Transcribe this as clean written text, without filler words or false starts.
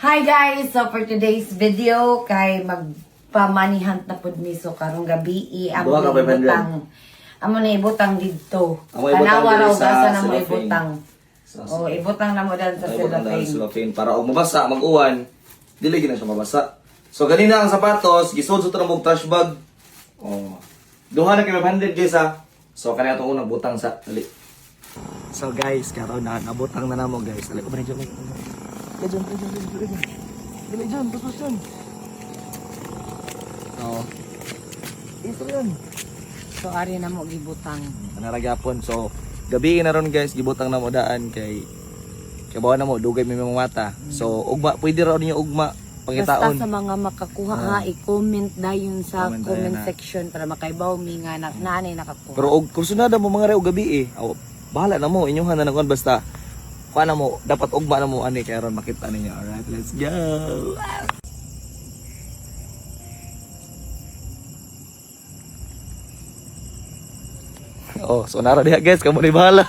Hi guys! So for today's video, kay magpamanihunt na pud mi so karong gabi amo Duha ka, na 500. ibutang. Amo na ibutang didto. Amo ibutang Tanawa diri raw sa gasa na mo cellophane. ibutang. Oh, ibutang na mo dal sa cellophane. Cellophane para og mabasa mag-uwan, dili gyud na siya mabasa. So ganina ang sapatos, gisod sa mong trash bag. Oh. Duha na kay 500 guys ha. So kanina to unang butang sa dali. So guys, karon na nabutang na namo guys. Dali ko ba ni Dali dyan, basta dyan. Oo. Ito yan. So ari na mo gibutang. Naragapon. So, gabi na ron guys, gibutang na mo daan kay bawa na mo, dugay may mga mata. So, ugma, pwede raw niyo ugma, Basta pangitaon. sa mga makakuha ha, i-comment dayon sa Comment comment dayon na. section para makaibaw mi nga nanay nakakuha. Pero og kursunada mo mga reo gabi Aw, bahala na mo, inyong na nakuan basta. Kuha na mo, dapat ugma na mo ani kay ron makita ninyo. Alright, let's go. Oh, so nara diha guys, kamo ni bahala.